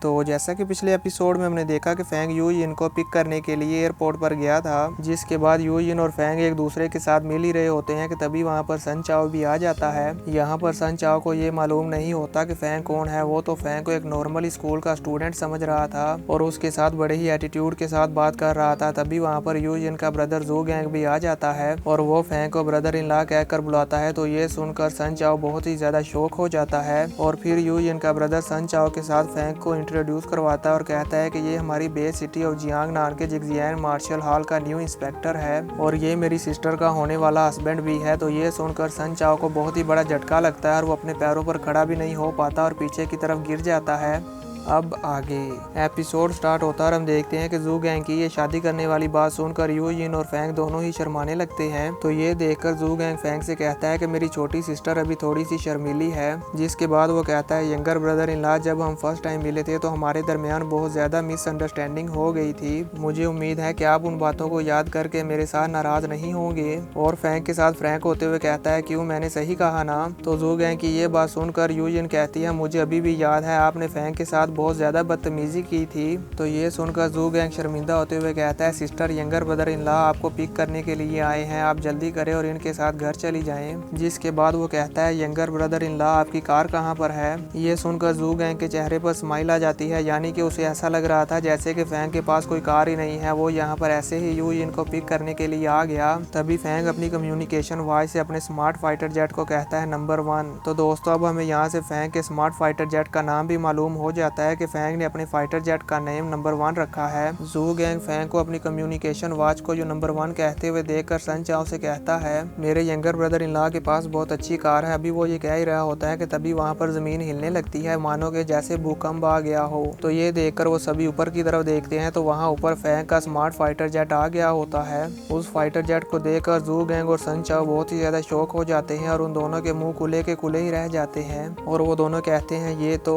तो जैसा कि पिछले एपिसोड में हमने देखा कि फैंग यू यिन को पिक करने के लिए एयरपोर्ट पर गया था, जिसके बाद यू यिन और फैंग एक दूसरे के साथ मिल ही रहे होते हैं कि तभी वहां पर सन चाओ भी आ जाता है। यहाँ पर सन चाओ को ये मालूम नहीं होता कि फैंग कौन है। वो तो फैंग को एक नॉर्मल स्कूल का स्टूडेंट समझ रहा था और उसके साथ बड़े ही एटीट्यूड के साथ बात कर रहा था। तभी वहाँ पर यू यिन का ब्रदर जू गैंग भी आ जाता है और वो फैंग को ब्रदर इन लॉ कहकर बुलाता है। तो ये सुनकर सन चाओ बहुत ही ज्यादा शॉक हो जाता है और फिर यू यिन का ब्रदर सन चाओ के साथ फैंग को इंट्रोड्यूस करवाता है और कहता है कि ये हमारी बेस सिटी ऑफ जियांगनान के जिगजियान मार्शल हॉल का न्यू इंस्पेक्टर है और ये मेरी सिस्टर का होने वाला हस्बैंड भी है। तो ये सुनकर सन चाओ को बहुत ही बड़ा झटका लगता है और वो अपने पैरों पर खड़ा भी नहीं हो पाता और पीछे की तरफ गिर जाता है। अब आगे एपिसोड स्टार्ट होता है और हम देखते हैं कि जू गैंग की ये शादी करने वाली बात सुनकर यू यिन और फैंग दोनों ही शर्माने लगते हैं। तो ये देखकर जू गैंग फैंग से कहता है कि मेरी छोटी सिस्टर अभी थोड़ी सी शर्मीली है। जिसके बाद वो कहता है यंगर ब्रदर इन लॉ, जब हम फर्स्ट टाइम मिले थे तो हमारे दरमियान बहुत ज्यादा मिसअंडरस्टैंडिंग हो गई थी। मुझे उम्मीद है कि आप उन बातों को याद करके मेरे साथ नाराज नहीं होंगे। और फैंग के साथ फ्रैंक होते हुए कहता है क्यों, मैंने सही कहा ना। तो जू गैंग की ये बात सुनकर यू यिन कहती है मुझे अभी भी याद है आपने फैंग के साथ बहुत ज्यादा बदतमीजी की थी। तो ये सुनकर जू गैंग शर्मिंदा होते हुए कहता है sister younger brother in law आपको पिक करने के लिए आए हैं, आप जल्दी करें और इनके साथ घर चली जाएं। जिसके बाद वो कहता है यंगर ब्रदर इन लॉ आपकी कार कहाँ पर है। ये सुनकर जू गैंग के चेहरे पर स्माइल आ जाती है, यानी कि उसे ऐसा लग रहा था जैसे कि फैंग के पास कोई कार ही नहीं है, वो यहाँ पर ऐसे ही यू यिन को पिक करने के लिए आ गया। तभी फैंग अपनी कम्युनिकेशन वॉइस से अपने स्मार्ट फाइटर जेट को कहता है नंबर 1। तो दोस्तों अब हमें यहाँ से फैंग के स्मार्ट फाइटर जेट का नाम भी मालूम हो जाता है कि फैंग ने अपने फाइटर जेट का नेम नंबर 1 रखा है। जू गैंग फैंग को अपनी कम्युनिकेशन वॉच को जो नंबर 1 कहते हुए देखकर सन चाओ से कहता है मेरे यंगर ब्रदर इन लॉ के पास बहुत अच्छी कार है। अभी वो ये कह ही रहा होता है कि तभी वहाँ पर जमीन हिलने लगती है, मानो कि जैसे भूकंप आ गया हो। तो ये देखकर वो सभी ऊपर की तरफ देखते हैं तो वहाँ ऊपर फैंग का स्मार्ट फाइटर जेट आ गया होता है। उस फाइटर जेट को देखकर जू गैंग और सन चाओ बहुत ही ज्यादा शॉक हो जाते हैं और उन दोनों के मुंह खुले के खुले ही रह जाते हैं और वो दोनों कहते हैं ये तो।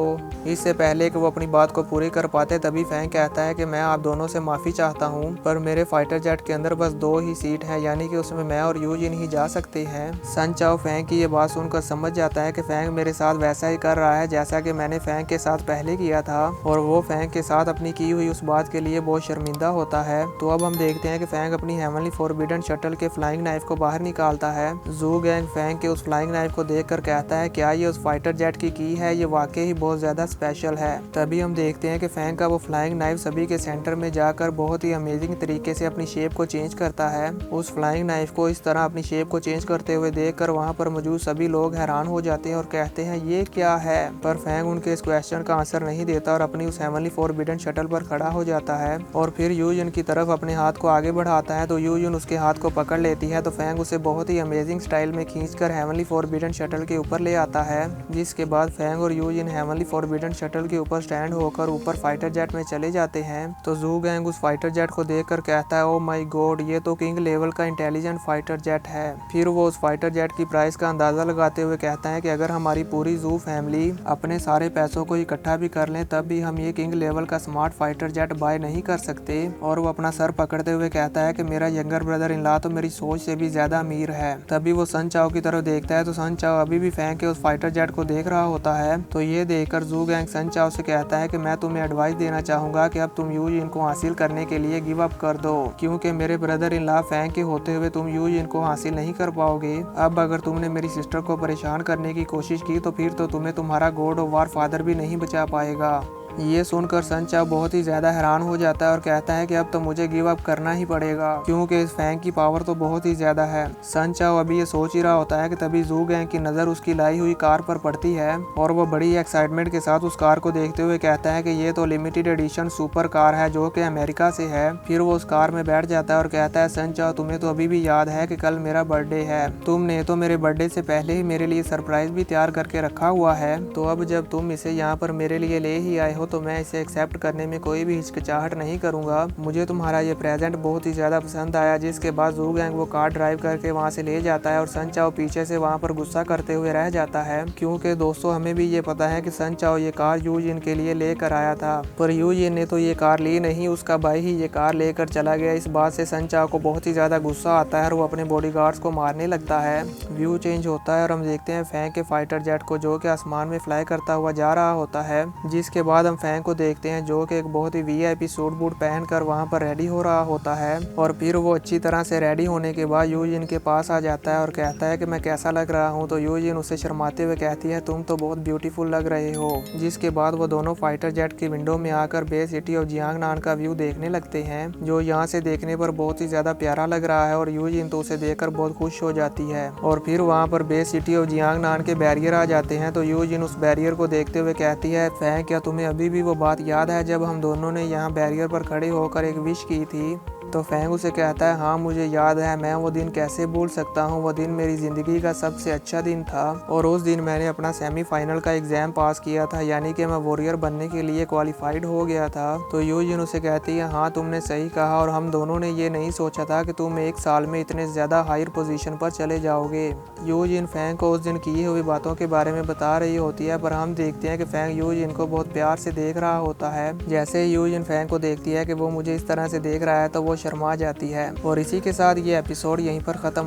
इससे पहले कि वो अपनी बात को पूरी कर पाते तभी फैंग कहता है कि मैं आप दोनों से माफी चाहता हूँ, पर मेरे फाइटर जेट के अंदर बस 2 ही सीट है, यानी कि उसमें मैं और यू यिन ही जा सकते हैं। सन चाओ फैंग की ये बात सुनकर समझ जाता है कि फैंग मेरे साथ वैसा ही कर रहा है जैसा कि मैंने फैंग के साथ पहले किया था और वो फैंग के साथ अपनी की हुई उस बात के लिए बहुत शर्मिंदा होता है। तो अब हम देखते हैं कि फैंग अपनी हेवनली फॉरबिडन शटल के फ्लाइंग नाइफ को बाहर निकालता है। जू गैंग फैंग के उस फ्लाइंग नाइफ को देखकर कहता है क्या ये उस फाइटर जेट की है, ये वाकई ही बहुत ज्यादा स्पेशल है। तभी हम देखते हैं कि फैंग का वो फ्लाइंग नाइफ सभी के सेंटर में जाकर बहुत ही अमेजिंग तरीके से अपनी शेप को चेंज करता है। उस फ्लाइंग नाइफ को इस तरह अपनी शेप को चेंज करते हुए देखकर वहां पर मौजूद सभी लोग हैरान हो जाते हैं और कहते हैं ये क्या है। पर फैंग उनके इस क्वेश्चन का आंसर नहीं देता और अपनी उस हेवनली फॉरबिडन शटल पर खड़ा हो जाता है और फिर यू यिन की तरफ अपने हाथ को आगे बढ़ाता है। तो यू यिन उसके हाथ को पकड़ लेती है तो फैंग उसे बहुत ही अमेजिंग स्टाइल में खींचकर हेवनली फॉरबिडन शटल के ऊपर ले आता है। जिसके बाद फैंग और you yin heavenly forbidden shuttle के ऊपर स्टैंड होकर ऊपर फाइटर जेट में चले जाते हैं। तो जू गैंग उस फाइटर जेट को देखकर कहता है ओ माय गॉड, ये तो किंग लेवल का इंटेलिजेंट फाइटर जेट है। फिर वो उस फाइटर जेट की प्राइस का अंदाजा लगाते हुए कहता है कि अगर हमारी पूरी जू फैमिली अपने सारे पैसों को इकट्ठा भी कर लें तब भी हम ये किंग लेवल का स्मार्ट फाइटर जेट बाय नहीं कर सकते। और वो अपना सर पकड़ते हुए कहता है कि मेरा यंगर ब्रदर इन लॉ तो मेरी सोच से भी ज्यादा अमीर है। तभी वो सन चाओ की तरफ देखता है तो सन चाओ अभी भी फैंग के उस फाइटर जेट को देख रहा होता है। तो ये देखकर जू गैंग सन चाओ से कहता है कि मैं तुम्हें एडवाइस देना चाहूंगा कि अब तुम यू यिन को हासिल करने के लिए गिव अप कर दो, क्योंकि मेरे ब्रदर इन लॉ फैंग के होते हुए तुम यू यिन को हासिल नहीं कर पाओगे। अब अगर तुमने मेरी सिस्टर को परेशान करने की कोशिश की तो फिर तो तुम्हें तुम्हारा गॉड ऑफ वार फादर भी नहीं बचा पाएगा। ये सुनकर सन चाओ बहुत ही ज्यादा हैरान हो जाता है और कहता है कि अब तो मुझे गिव अप करना ही पड़ेगा, क्योंकि इस फैंग की पावर तो बहुत ही ज्यादा है। सन चाओ अभी ये सोच ही रहा होता है कि तभी जू गैंग की नजर उसकी लाई हुई कार पर पड़ती है और वो बड़ी एक्साइटमेंट के साथ उस कार को देखते हुए कहता है कि ये तो लिमिटेड एडिशन सुपर कार है जो कि अमेरिका से है। फिर वो उस कार में बैठ जाता है और कहता है सन चाओ तुम्हें तो अभी भी याद है कि कल मेरा बर्थडे है, तुमने तो मेरे बर्थडे से पहले ही मेरे लिए सरप्राइज भी तैयार करके रखा हुआ है। तो अब जब तुम इसे यहाँ पर मेरे लिए ले ही आए हो तो मैं इसे एक्सेप्ट करने में कोई भी हिचकिचाहट नहीं करूंगा। मुझे तुम्हारा ये प्रेजेंट बहुत ही ज्यादा पसंद आया। जिसके बाद जू गैंग वो कार ड्राइव करके वहाँ से ले जाता है और सन चाओ पीछे से वहाँ पर गुस्सा करते हुए रह जाता है, क्योंकि दोस्तों हमें भी ये पता है कि सन चाओ ये कार यू यिन के लिए लेकर आया था, पर यू यिन ने तो ये कार ली नहीं, उसका भाई ही ये कार लेकर चला गया। इस बात से सन चाओ को बहुत ही ज्यादा गुस्सा आता है और वो अपने बॉडीगार्ड्स को मारने लगता है। व्यू चेंज होता है और हम देखते हैं फैंग के फाइटर जेट को जो कि आसमान में फ्लाई करता हुआ जा रहा होता है। जिसके बाद हम हम फैंग को देखते हैं जो कि एक बहुत ही वीआईपी सूट बूट पहनकर वहाँ पर रेडी हो रहा होता है। और फिर वो अच्छी तरह से रेडी होने के बाद यूजिन के पास आ जाता है और कहता है कि मैं कैसा लग रहा हूँ। तो यूजिन उसे शर्माते हुए कहती है तुम तो बहुत ब्यूटीफुल लग रहे हो। जिसके बाद वो दोनों फाइटर जेट की विंडो में आकर बे सिटी ऑफ जियांगनान का व्यू देखने लगते हैं, जो यहाँ से देखने पर बहुत ही ज्यादा प्यारा लग रहा है। और यूजिन तो उसे देखकर बहुत खुश हो जाती है। और फिर वहाँ पर बे सिटी ऑफ जियांगनान के बैरियर आ जाते हैं। तो यूजिन उस बैरियर को देखते हुए कहती है फैंग क्या तुम्हें अभी भी वो बात याद है जब हम दोनों ने यहाँ बैरियर पर खड़े होकर एक विश की थी। तो फैंग उसे कहता है हाँ मुझे याद है, मैं वो दिन कैसे भूल सकता हूँ। वो दिन मेरी ज़िंदगी का सबसे अच्छा दिन था और उस दिन मैंने अपना सेमीफाइनल का एग्ज़ाम पास किया था, यानी कि मैं वॉरियर बनने के लिए क्वालिफाइड हो गया था। तो यूजिन उसे कहती है हाँ तुमने सही कहा और हम दोनों ने ये नहीं सोचा था कि तुम एक साल में इतने ज़्यादा हायर पोजीशन पर चले जाओगे। यूजिन फैंग को उस दिन की हुई बातों के बारे में बता रही होती है, पर हम देखते हैं कि फैंग यूजिन को बहुत प्यार से देख रहा होता है। जैसे ही यूजिन फैंग को देखती है कि वो मुझे इस तरह से देख रहा है तो वो शर्मा जाती है। और इसी के साथ ये एपिसोड यहीं पर ख़त्म